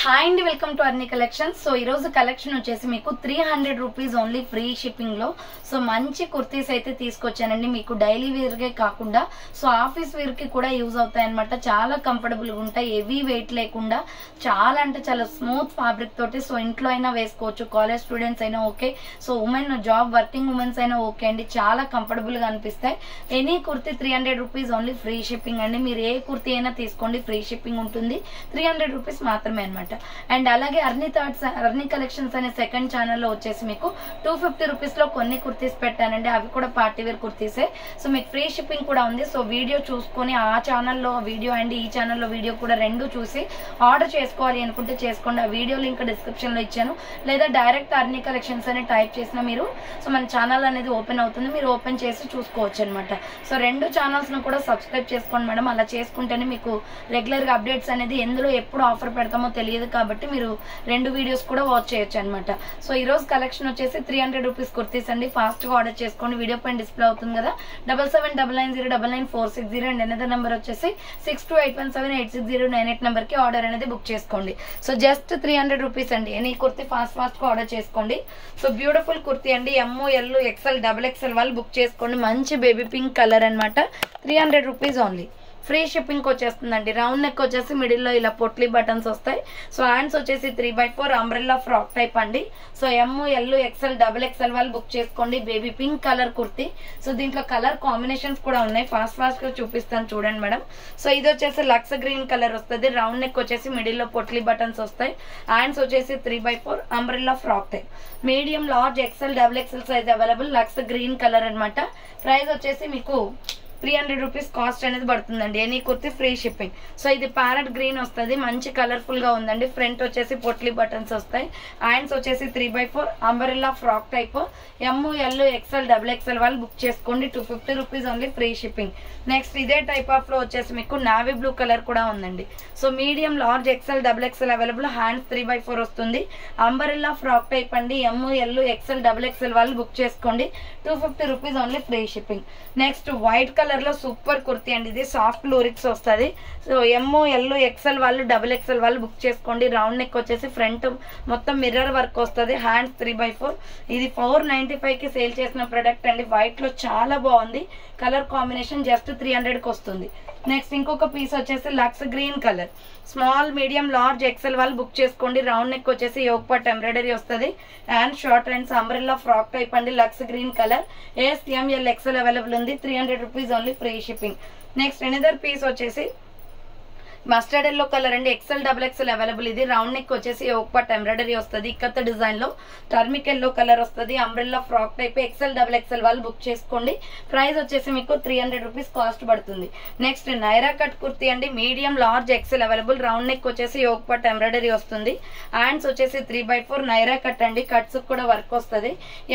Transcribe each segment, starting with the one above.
Hi అండి, welcome to అర్ని collections. So ఈ రోజు కలెక్షన్ వచ్చేసి మీకు 300 రూపీస్ ఓన్లీ ఫ్రీ షిప్పింగ్ లో సో మంచి కుర్తీస్ అయితే తీసుకొచ్చానండి. మీకు డైలీ వేర్ కే కాకుండా సో ఆఫీస్ వేర్ కి కూడా యూజ్ అవుతాయి అనమాట. చాలా కంఫర్టబుల్ గా ఉంటాయి, హెవీ వెయిట్ లేకుండా చాలా అంటే చాలా స్మూత్ ఫ్యాబ్రిక్ తోటి. సో ఇంట్లో అయినా వేసుకోవచ్చు, కాలేజ్ స్టూడెంట్స్ అయినా okay, so women job working women's అయినా ఓకే అండి. చాలా కంఫర్టబుల్ గా అనిపిస్తాయి. Any kurti 300 rupees only free shipping అండి. మీరు ఏ కుర్తీ అయినా తీసుకోండి, ఫ్రీ షిప్పింగ్ ఉంటుంది. 300 రూపీస్ మాత్రమే అనమాట. అండ్ అలాగే అర్ని కలెక్షన్స్ అనే సెకండ్ ఛానల్లో వచ్చేసి మీకు 250 రూపీస్ లో కొన్ని కుర్తీస్ పెట్టానండి. అవి కూడా పార్టీ వేర్ కుర్తీసే. సో మీకు ఫ్రీ షిప్పింగ్ కూడా ఉంది. సో వీడియో చూసుకొని ఆ ఛానల్లో వీడియో అండ్ ఈ ఛానల్లో వీడియో కూడా రెండు చూసి ఆర్డర్ చేసుకోవాలి అనుకుంటే చేసుకోండి. ఆ వీడియో లింక్ డిస్క్రిప్షన్ లో ఇచ్చాను, లేదా డైరెక్ట్ అర్ని కలెక్షన్స్ అని టైప్ చేసినా మీరు సో మన ఛానల్ అనేది ఓపెన్ అవుతుంది, మీరు ఓపెన్ చేసి చూసుకోవచ్చు అనమాట. సో రెండు ఛానల్స్ ను కూడా సబ్స్క్రైబ్ చేసుకోండి మేడం. అలా చేసుకుంటేనే మీకు రెగ్యులర్ గా అప్డేట్స్ అనేది ఎందులో ఎప్పుడు ఆఫర్ పెడతామో తెలియదు కాబట్టి మీరు రెండు వీడియోస్ కూడా వాచ్ చేయొచ్చు అనమాట. సో ఈ రోజు కలెక్షన్ వచ్చేసి 300 రూపీస్ కుర్తీస్ అండి. ఫాస్ట్ గా ఆర్డర్ చేసుకోండి. వీడియో పైన డిస్ప్లే అవుతుంది కదా, 7799099460 అండ్ అనదర్ నెంబర్ వచ్చేసి 6281786098 నెంబర్ కి ఆర్డర్ అనేది బుక్ చేసుకోండి. సో జస్ట్ 300 రూపీస్ అండి. ఎనీ కుర్తీ ఫాస్ట్ గా ఆర్డర్ చేసుకోండి. సో బ్యూటిఫుల్ కుర్తీ అండి. ML XL XXL వాళ్ళు బుక్ చేసుకోండి. మంచి బేబీ పింక్ కలర్ అనమాట. 300 రూపీస్ ఓన్లీ. ఫ్రీ షిప్పింగ్ వచ్చేస్తుందండి. రౌండ్ నెక్ వచ్చేసి మిడిల్ లో ఇలా పొట్లీ బటన్స్ వస్తాయి. సో హ్యాండ్స్ వచ్చేసి 3/4 అంబ్రెల్లా ఫ్రాక్ టైప్ అండి. సో ML XL XXL వాళ్ళు బుక్ చేసుకోండి. Baby pink colour kurti. So దీంట్లో కలర్ కాంబినేషన్స్ కూడా ఉన్నాయి. ఫాస్ట్ గా చూపిస్తాను చూడండి మేడం. సో ఇది వచ్చేసి లక్స్ గ్రీన్ కలర్ వస్తుంది. రౌండ్ నెక్ వచ్చేసి మిడిల్ లో పొట్లీ బటన్స్ వస్తాయి. హ్యాండ్స్ వచ్చేసి 3/4 umbrella frock type. Medium large XL XXL size available. Lux green colour అనమాట. ప్రైస్ వచ్చేసి మీకు 300 రూపీస్ కాస్ట్ అనేది పడుతుందండి. Any kurti free shipping. So ఇది ప్యారెట్ గ్రీన్ వస్తుంది, మంచి కలర్ఫుల్ గా ఉందండి. ఫ్రంట్ వచ్చేసి పొట్లీ బటన్స్ వస్తాయి. హ్యాండ్స్ వచ్చేసి 3/4 umbrella frock type. ML XL XXL వాళ్ళు బుక్ చేసుకోండి. 250 rupees only free shipping. Next ఇదే టైప్ ఆఫ్ లో వచ్చేసి మీకు నావీ బ్లూ కలర్ కూడా ఉందండి. So medium large XL XXL available. Hands 3/4 వస్తుంది. అంబరెల్లా ఫ్రాక్ టైప్ అండి. ML XL XXL వాళ్ళు బుక్ చేసుకోండి. 250 rupees only free shipping. Next white colour లో సూపర్ కుర్తీ అండి. ఇది సాఫ్ట్ లూరిక్స్ వస్తుంది. సో ML XL వాళ్ళు XXL వాళ్ళు బుక్ చేసుకోండి. రౌండ్ నెక్ వచ్చేసి ఫ్రంట్ మొత్తం మిర్రర్ వర్క్ వస్తుంది. హ్యాండ్స్ 3/4. ఇది 495 కి సేల్ చేసిన ప్రొడక్ట్ అండి. వైట్ లో చాలా బాగుంది. కలర్ కాంబినేషన్ జస్ట్ 300 కి వస్తుంది. నెక్స్ట్ ఇంకొక పీస్ వచ్చేసి Lux green colour. Small medium large XL వాళ్ళు బుక్ చేసుకోండి. రౌండ్ నెక్ వచ్చేసి యోగ్ పట్ ఎంబ్రాయిడరీ వస్తుంది. And short hands umbrella frock type అండి. Lush green colour. ML XL available ఉంది. 300 rupees only free shipping. Next another piece వచ్చేసి mustard yellow colour అండి. XL XXL available. ఇది round neck వచ్చేసి yoke part embroidery వస్తుంది. Ikat design లో turmeric yellow colour వస్తుంది. Umbrella frock type. XL XXL వాళ్ళు book చేసుకోండి. ప్రైస్ వచ్చేసి మీకు 300 రూపీస్ కాస్ట్ పడుతుంది. నెక్స్ట్ నైరా కట్ కుర్తీ అండి. Medium large XL available. Round neck వచ్చేసి యోగ్ పట్ ఎంబ్రాయిడరీ వస్తుంది. హ్యాండ్స్ వచ్చేసి 3/4 నైరా కట్ అండి. కట్స్ కూడా వర్క్ వస్తుంది.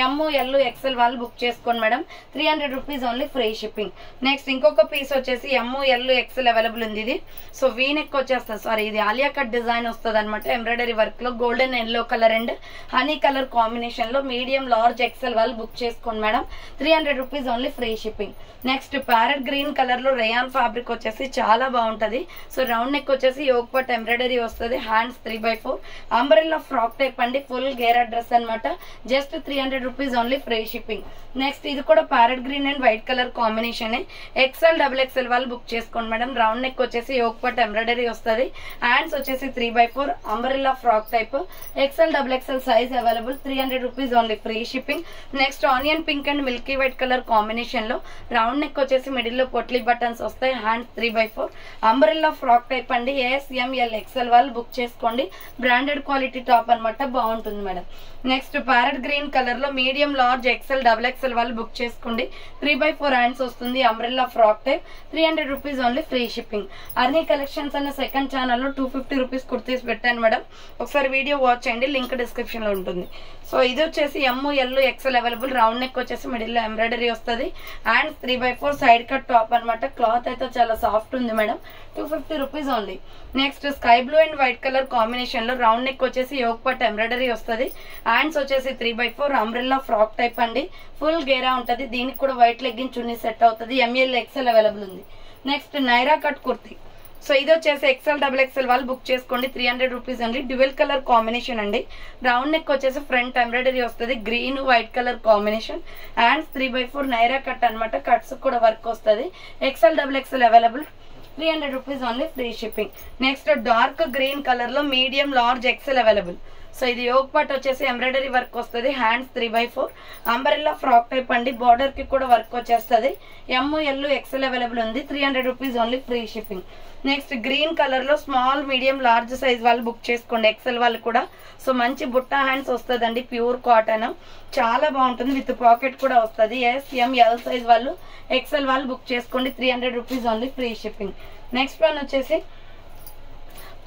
ML XL వాళ్ళు బుక్ చేసుకోండి madam. 300 rupees only free shipping. Next ఇంకొక పీస్ వచ్చేసి ML XL అవైలబుల్ ఉంది. ఇది సో వీనెక్ వచ్చేస్తుంది. సారీ, ఇది ఆలియా కట్ డిజైన్ వస్తుంది అనమాట. ఎంబ్రాయిడరీ వర్క్ లో golden yellow colour and honey colour combination లో మీడియం లార్జ్ XL వాళ్ళు బుక్ చేసుకోండి madam. 300 rupees only free shipping. Next parrot green colour లో రేయాన్ ఫ్యాబ్రిక్ వచ్చేసి చాలా బాగుంటది. సో రౌండ్ నెక్ వచ్చేసి యోగ్ పట్ ఎంబ్రాయిడరీ వస్తుంది. హ్యాండ్స్ 3/4 అంబ్రెల్లా ఫ్రాక్ టైప్ అండి. ఫుల్ గేరా డ్రెస్ అనమాట. Just 300 rupees only free shipping. Next ఇది కూడా parrot green and white colour combination. XL XXL వాళ్ళు బుక్ చేసుకోండి మేడం. రౌండ్ నెక్ వచ్చేసి యోగ్ పట్ ఎంబ్రాయిడరీ వస్తుంది. హ్యాండ్స్ వచ్చేసి 3/4 umbrella frock type. XL XXL size available. 300 rupees only free shipping. Next onion pink and Milky white colour combination లో round neck వచ్చేసి middle లో potli buttons వస్తాయి. Hands 3/4 umbrella frock type అండి. ML XL వాళ్ళు book చేసుకోండి. Branded quality top అనమాట. బాగుంటుంది madam. Next parrot green colour లో మీడియం లార్జ్ XL XXL వాళ్ళు బుక్ చేసుకోండి. 3/4 హ్యాండ్స్ వస్తుంది. Umbrella frock type. 300 rupees only free shipping. Arni collections అనే సెకండ్ ఛానల్ లో 250 రూపీస్ కుర్తీస్ పెట్టాను మేడం. ఒకసారి వీడియో వాచ్ చేయండి, లింక్ డిస్క్రిప్షన్ లో ఉంటుంది. సో ఇది వచ్చేసి ML XL available. Round neck వచ్చేసి మిడిల్ లో ఎంబ్రాయిడరీ వస్తుంది. అండ్ 3/4 సైడ్ కట్ టాప్ అనమాట. క్లాత్ అయితే చాలా సాఫ్ట్ ఉంది madam. 250 rupees only. Next sky blue and white colour combination లో రౌండ్ నెక్ వచ్చేసి యోగ్ పట్ ఎంబ్రాయిడరీ వస్తుంది. హ్యాండ్స్ వచ్చేసి 3/4 అంబ్రెల్లా ఫ్రాక్ టైప్ అండి. ఫుల్ గేరా ఉంటది. దీనికి కూడా వైట్ లెగ్గిన్ చున్నీ సెట్ అవుతుంది. ML XL అవైలబుల్ ఉంది. Next Naira cut kurti. So ఇది వచ్చేసి ఎక్సెల్ డబుల్ ఎక్సెల్ వాళ్ళు బుక్ చేసుకోండి 300 రూపీస్ అండి. డ్యూయల్ కలర్ కాంబినేషన్ అండి. రౌండ్ నెక్ వచ్చేసి ఫ్రంట్ ఎంబ్రాయిడరీ వస్తుంది, green white colour combination. Hands 3/4 Naira cut అనమాట, కట్స్ కూడా వర్క్ వస్తుంది. XL double XL available 300 rupees only, free shipping. Next dark green colour లో medium large XL available. So ఇది yoke part వచ్చేసి embroidery work వస్తుంది, hands 3/4 umbrella frock type అండి, border కి కూడా వర్క్ వచ్చేస్తుంది. ML ఎక్సెల్ అవైలబుల్ ఉంది, 300 rupees only, free shipping. Next green colour లో స్మాల్ మీడియం లార్జ్ సైజ్ వాళ్ళు బుక్ చేసుకోండి, ఎక్సెల్ వాళ్ళు కూడా. సో మంచి బుట్టా హ్యాండ్స్ వస్తుందండి, ప్యూర్ కాటన్, చాలా బాగుంటుంది, విత్ పాకెట్ కూడా వస్తుంది. SML సైజ్ వాళ్ళు ఎక్సెల్ వాళ్ళు బుక్ చేసుకోండి, 300 rupees only, free shipping. Next one వచ్చేసి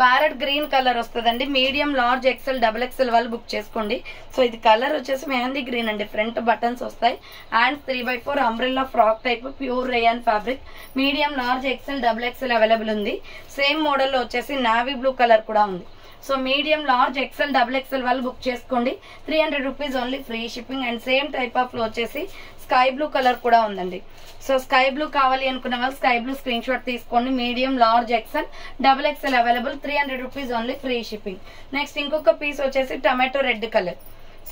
ప్యారెట్ గ్రీన్ కలర్ వస్తుందండి, medium large XL double XL వాళ్ళు బుక్ చేసుకోండి. సో ఇది కలర్ వచ్చేసి మెహందీ గ్రీన్ అండి, ఫ్రంట్ బటన్స్ వస్తాయి. Hands 3/4 umbrella frock type, pure rayon fabric, medium large XL double XL available ఉంది. Same మోడల్లో వచ్చేసి నావీ బ్లూ కలర్ కూడా ఉంది. So medium large XL double XL వాళ్ళు బుక్ చేసుకోండి, 300 rupees only, free shipping. And same type of లో వచ్చేసి sky blue colour కూడా ఉందండి. సో స్కై బ్లూ కావాలి అనుకున్న వాళ్ళు స్కై బ్లూ స్క్రీన్ షాట్ తీసుకోండి. Medium large XL double XL available, 300 rupees only, free shipping. Next ఇంకొక పీస్ వచ్చేసి టమాటో రెడ్ కలర్,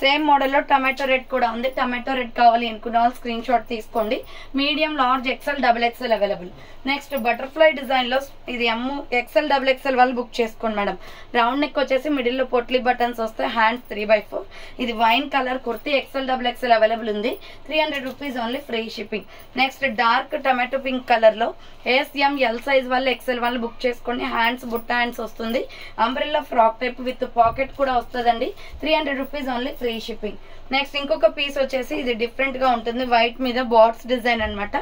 సేమ్ మోడల్లో టమాటో రెడ్ కూడా ఉంది. టమాటో రెడ్ కావాలి అనుకున్న వాళ్ళు స్క్రీన్ షాట్ తీసుకోండి. Medium large XL double XL available. Next butterfly design లో ఇది ఎక్సెల్ డబుల్ ఎక్సెల్ వాళ్ళు బుక్ చేసుకోండి మేడం. రౌండ్ నెక్ వచ్చేసి మిడిల్ లో పొట్లీ బటన్స్ వస్తాయి, హ్యాండ్స్ 3/4. ఇది wine colour kurti, XL double XL available ఉంది, 300 rupees only, free shipping. Next dark tomato pink colour లో SML సైజ్ వాళ్ళు ఎక్సెల్ వాళ్ళు బుక్ చేసుకోండి. హ్యాండ్స్ బుట్ట హ్యాండ్స్ వస్తుంది, umbrella frock type with pocket కూడా వస్తుందండి, 300 rupees only, free shipping. Next ఇంకొక పీస్ వచ్చేసి ఇది డిఫరెంట్ గా ఉంటుంది, వైట్ మీద బాట్స్ డిజైన్ అనమాట.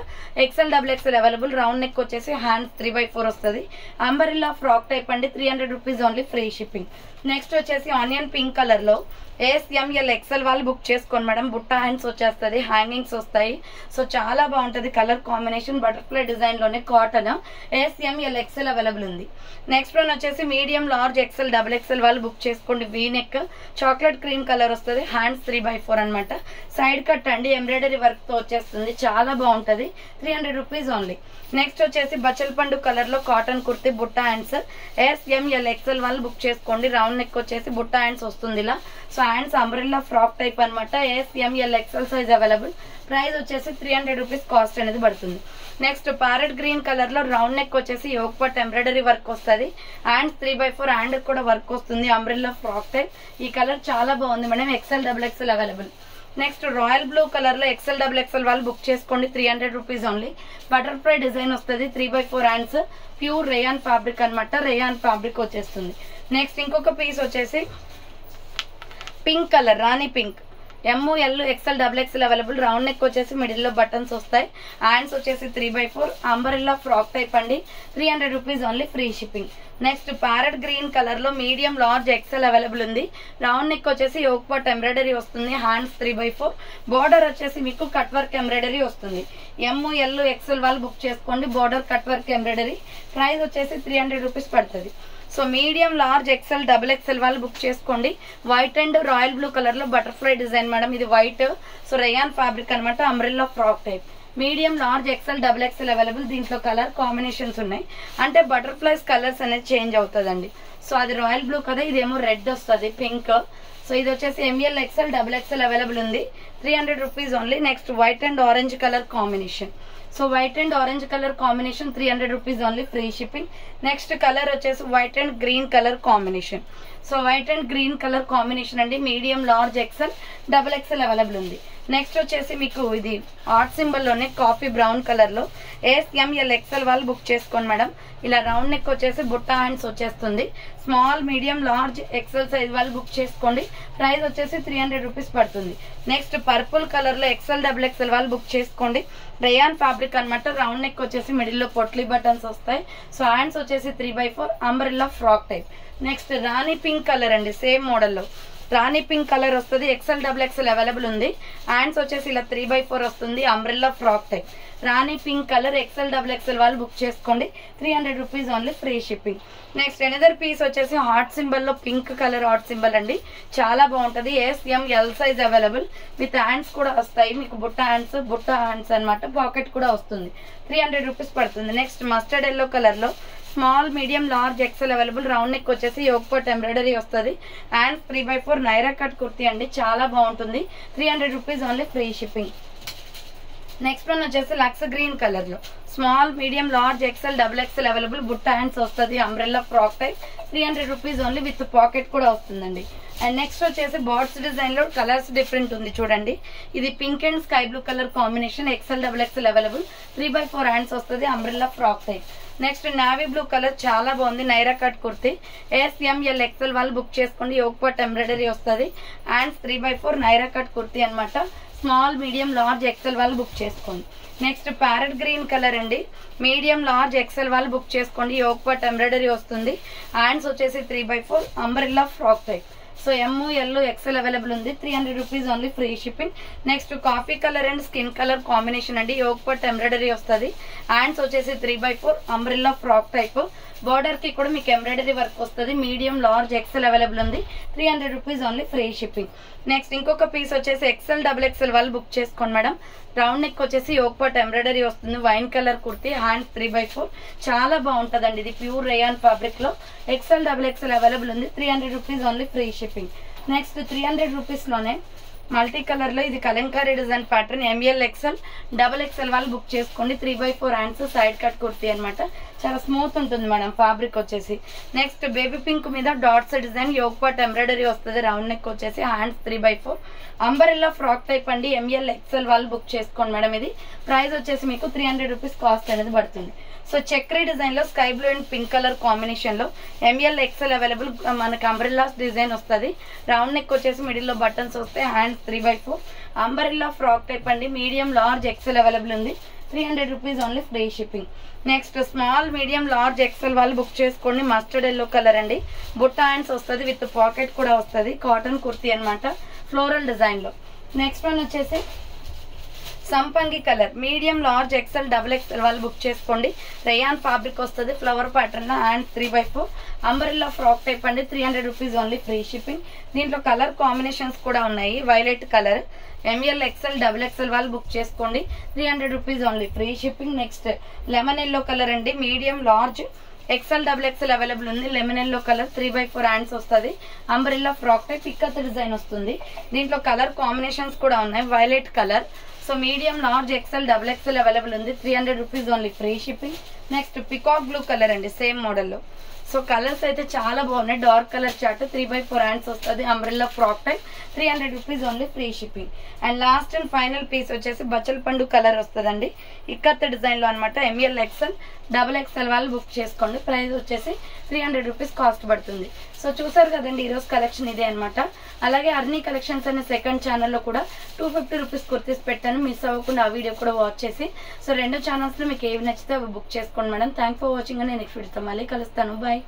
XL double XL available, round neck వచ్చేసి హ్యాండ్స్ 3/4 వస్తుంది, అంబ్రెల్లా ఫ్రాక్ టైప్ అండి, 300 rupees only, free shipping. Next వచ్చేసి ఆనియన్ పింక్ కలర్ లో SML ఎక్సెల్ వాళ్ళు బుక్ చేసుకోండి మేడం. బుట్టా హ్యాండ్స్ వచ్చేస్తుంది, హ్యాంగింగ్స్ వస్తాయి. సో చాలా బాగుంటది కలర్ కాంబినేషన్, బటర్ఫ్లై డిజైన్ లోనే కాటన్. SML ఎక్సెల్ అవైలబుల్ ఉంది. నెక్స్ట్ వన్ వచ్చేసి medium large XL double XL వాళ్ళు బుక్ చేసుకోండి. V neck chocolate cream colour వస్తుంది, హ్యాండ్స్ 3/4 అనమాట. సైడ్ కట్ అండి, ఎంబ్రాయిడరీ వర్క్ తో వచ్చేస్తుంది, చాలా బాగుంటది, 300 రూపీస్ ఓన్లీ. నెక్స్ట్ వచ్చేసి బచ్చల్ పండు కలర్ లో కాటన్ కుర్తీ, బుట్టా హ్యాండ్స్, SML ఎక్సెల్ వాళ్ళు బుక్ చేసుకోండి. రౌండ్ నెక్ వచ్చేసి బుట్టా హ్యాండ్స్ వస్తుంది ఇలా. So hands umbrella frock type అనమాట, SML XL size available. Price వచ్చేసి 300 రూపీస్ కాస్ట్ అనేది పడుతుంది. నెక్స్ట్ ప్యారెట్ గ్రీన్ కలర్ లో రౌండ్ నెక్ వచ్చేసి యోగ్ పార్ట్ ఎంబ్రాయిడరీ వర్క్ వస్తుంది, హ్యాండ్స్ 3/4 హ్యాండ్ కూడా వర్క్ వస్తుంది, అంబ్రెల్లా ఫ్రాక్ టైప్. ఈ కలర్ చాలా బాగుంది madam, XL double XL available. Next royal blue colour లో ఎక్సెల్ డబుల్ ఎక్సెల్ వాళ్ళు బుక్ చేసుకోండి, 300 రూపీస్ ఓన్లీ. బటర్ఫ్లై డిజైన్ వస్తుంది, 3/4 హ్యాండ్స్, ప్యూర్ రేయాన్ ఫ్యాబ్రిక్ అనమాట, రేయాన్ ఫ్యాబ్రిక్ వచ్చేస్తుంది. నెక్స్ట్ ఇంకొక పీస్ వచ్చేసి pink colour, rani pink, ML XL double XL available. Round neck వచ్చేసి middle లో బటన్స్ వస్తాయి, హ్యాండ్స్ వచ్చేసి 3/4 అంబ్రెల్లా ఫ్రాక్ టైప్ అండి, 300 rupees only, free shipping. Next parrot green colour లో మీడియం లార్జ్ ఎక్సెల్ అవైలబుల్ ఉంది. రౌండ్ నెక్ వచ్చేసి yoke part embroidery వస్తుంది, hands 3/4, border వచ్చేసి మీకు కట్ వర్క్ ఎంబ్రాయిడరీ వస్తుంది. ML ఎక్సెల్ వాళ్ళు బుక్ చేసుకోండి, border cut work embroidery. Price వచ్చేసి 300 రూపీస్ పడుతుంది. So medium large XL double XL వాళ్ళు బుక్ చేసుకోండి. White and royal blue colour లో బటర్ఫ్లై డిజైన్ మేడం, ఇది వైట్. సో రేయాన్ ఫ్యాబ్రిక్ అనమాట, umbrella frock type. Medium large XL double XL available. దీంట్లో colour combinations ఉన్నాయి, అంటే butterflies colours అనేది change అవుతుందండి. సో అది రాయల్ బ్లూ కదా, ఇదేమో రెడ్ వస్తుంది, పింక్. సో ఇది వచ్చేసి ML XL double XL available ఉంది, 300 rupees only. Next white and orange colour combination. So white and orange colour combination, 300 rupees only, free shipping. Next colour వచ్చేసి white and green colour combination. So white and green colour combination అండి, medium large XL double XL available ఉంది. Next వచ్చేసి మీకు ఇది heart symbol లోనే coffee brown colour లో SML XL వాళ్ళు book చేసుకోండి మేడం. ఇలా రౌండ్ నెక్ వచ్చేసి బుట్టా హ్యాండ్స్ వచ్చేస్తుంది, small medium large XL size వాళ్ళు బుక్ చేసుకోండి. ప్రైస్ వచ్చేసి 300 రూపీస్ పడుతుంది. నెక్స్ట్ పర్పుల్ కలర్ లో ఎక్సెల్ డబుల్ ఎక్సెల్ వాళ్ళు బుక్ చేసుకోండి. రేయాన్ ఫ్యాబ్రిక్ అనమాట, రౌండ్ నెక్ వచ్చేసి మిడిల్ లో పొట్లీ బటన్స్ వస్తాయి. సో హ్యాండ్స్ వచ్చేసి 3/4 umbrella frock type. Next rani pink colour అండి, సేమ్ మోడల్లో రాణి పింక్ కలర్ వస్తుంది, ఎక్సెల్ డబుల్ ఎక్సెల్ అవైలబుల్ ఉంది. హ్యాండ్స్ వచ్చేసి ఇలా 3/4 వస్తుంది, umbrella frock type. Rani pink colour XL double XL వాళ్ళు బుక్ చేసుకోండి 300 rupees only free shipping. Next another piece వచ్చేసి హార్ట్ సింబల్ లో పింక్ కలర్ హార్ట్ సింబల్ అండి, చాలా బాగుంటది. SML size available with hands కూడా వస్తాయి మీకు, బుట్ట హ్యాండ్స్ అన్నమాట, పాకెట్ కూడా వస్తుంది. 300 రూపీస్ పడుతుంది. నెక్స్ట్ మస్టర్డ్ ఎల్లో కలర్ లో small medium large XL available, round neck వచ్చేసి యోగ్ పాట్ ఎంబ్రాయిడరీ వస్తుంది. అండ్ 3/4 నైరా కట్ కుర్తీ అండి, చాలా బాగుంటుంది. 300 rupees only free shipping. Next one వచ్చేసి లక్స్ గ్రీన్ కలర్ లో small medium large XL double XL available, బుట్ట హ్యాండ్స్ వస్తుంది, umbrella frock type. 300 rupees only with pocket కూడా వస్తుందండి. అండ్ నెక్స్ట్ వచ్చేసి బాట్స్ డిజైన్ లో కలర్స్ డిఫరెంట్ ఉంది చూడండి. ఇది pink and sky blue colour combination, XL double XL available, 3/4 hands వస్తుంది, umbrella frock type. Next navy blue colour చాలా బాగుంది, Naira cut kurti. SML XL వాళ్ళు బుక్ చేసుకోండి, యోగ్ పాట్ ఎంబ్రాయిడరీ వస్తుంది. అండ్ 3/4 నైరా కట్ కుర్తీ అనమాట. స్మాల్ మీడియం లార్జ్ ఎక్సెల్ వాళ్ళు book చేసుకోండి. Next parrot green colour అండి, మీడియం లార్జ్ ఎక్సెల్ వాళ్ళు బుక్ చేసుకోండి, యోగ్ పాట్ ఎంబ్రాయిడరీ వస్తుంది. హ్యాండ్స్ వచ్చేసి 3/4 umbrella frock type. So ML XL available ఉంది, 300 rupees only free shipping. Next coffee colour and skin colour combination అండి, Yog pot embroidery వస్తుంది. Hands వచ్చేసి 3/4 umbrella frock type. Border కి కూడా మీకు ఎంబ్రాయిడరీ వర్క్ వస్తుంది. మీడియం లార్జ్ ఎక్సెల్ అవైలబుల్ ఉంది, 300 rupees only free shipping. Next ఇంకొక పీస్ వచ్చేసి ఎక్సెల్ డబుల్ ఎక్సెల్ వాళ్ళు బుక్ చేసుకోండి మేడం. రౌండ్ నెక్ వచ్చేసి యోగ్ పాట్ ఎంబ్రాయిడరీ వస్తుంది, వైన్ కలర్ కుర్తీ, హ్యాండ్స్ 3/4, చాలా బాగుంటదండి. ఇది ప్యూర్ రేయాన్ ఫ్యాబ్రిక్ లో ఎక్సెల్ డబుల్ ఎక్సెల్ అవైలబుల్ ఉంది, 300 rupees only free shipping. Next 300 rupees లోనే మల్టీ కలర్ లో ఇది Kalamkari design pattern, ML XL double XL వాళ్ళు బుక్ చేసుకోండి. 3/4 హ్యాండ్స్ సైడ్ కట్ కుర్తీ అనమాట, చాలా స్మూత్ ఉంటుంది మేడం ఫ్యాబ్రిక్ వచ్చేసి. నెక్స్ట్ బేబీ పింక్ మీద dots design, Yog pot embroidery వస్తుంది, రౌండ్ నెక్ వచ్చేసి, హ్యాండ్స్ 3/4 అంబరెల్లా ఫ్రాక్ టైప్ అండి. ML XL వాళ్ళు బుక్ చేసుకోండి మేడం. ఇది ప్రైస్ వచ్చేసి మీకు 300 రూపీస్ కాస్ట్ అనేది పడుతుంది. సో చక్రీ డిజైన్ లో sky blue and pink colour combination లో ML XL అవైలబుల్, మనకి అంబ్రెల్లా డిజైన్ వస్తుంది. రౌండ్ నెక్ వచ్చేసి మిడిల్ లో బటన్స్ వస్తాయి, హ్యాండ్స్ 3/4 అంబ్రెల్లా ఫ్రాక్ టైప్ అండి. మీడియం లార్జ్ ఎక్సెల్ అవైలబుల్ ఉంది, 300 rupees only free shipping. Next small medium large XL వాళ్ళు book చేసుకోండి. మస్టర్డ్ ఎల్లో కలర్ అండి, బుట్ట హ్యాండ్స్ వస్తుంది, విత్ పాకెట్ కూడా వస్తుంది, కాటన్ కుర్తీ అనమాట, ఫ్లోరల్ డిజైన్ లో. నెక్స్ట్ వన్ వచ్చేసి సంపంగి colour, medium large XL double XL వాళ్ళు బుక్ చేసుకోండి. రేయాన్ ఫ్యాబ్రిక్ వస్తుంది, flower pattern, hand 3/4 umbrella frock type అండి, 300 రూపీస్ ఓన్లీ ఫ్రీ షిప్పింగ్. దీంట్లో కలర్ కాంబినేషన్స్ కూడా ఉన్నాయి, violet colour, ML XL double XL వాళ్ళు బుక్ చేసుకోండి, 300 rupees only free shipping. Next lemon yellow colour అండి, medium large XL double XL available ఉంది, lemon yellow colour, 3/4 hands వస్తుంది, umbrella frock type, పిక్కత్ design వస్తుంది. దీంట్లో కలర్ కాంబినేషన్స్ కూడా ఉన్నాయి, violet colour. So medium large XL double XL available ఉంది, 300 rupees only free shipping. Next peacock blue colour అండి, same మోడల్లో. సో కలర్స్ అయితే చాలా బాగున్నాయి, డార్క్ కలర్ చార్ట్, 3/4 హ్యాండ్స్ వస్తుంది, umbrella frock type, 300 rupees only free shipping. And last and final piece వచ్చేసి బచ్చల్ పండు కలర్ వస్తుందండి, ఇక్కత్ డిజైన్ లో అనమాట. ML XL డబుల్ ఎక్సెల్ వాళ్ళు బుక్ చేసుకోండి, ప్రైస్ వచ్చేసి 300 రూపీస్ కాస్ట్ పడుతుంది. సో చూసారు కదండి, ఈరోజు కలెక్షన్ ఇదే అనమాట. అలాగే అర్నీ కలెక్షన్స్ అనే సెకండ్ ఛానల్లో కూడా 250 రూపీస్ కుర్తీస్ పెట్టాను, మిస్ అవ్వకుండా ఆ వీడియో కూడా వాచ్ చేసి. సో రెండు ఛానల్స్ లో మీకు ఏవి నచ్చితే అవి బుక్ చేసుకోండి మేడం. Thank for watching. నేను నెక్స్ట్ వీడియోతో మళ్ళీ కలుస్తాను. బాయ్.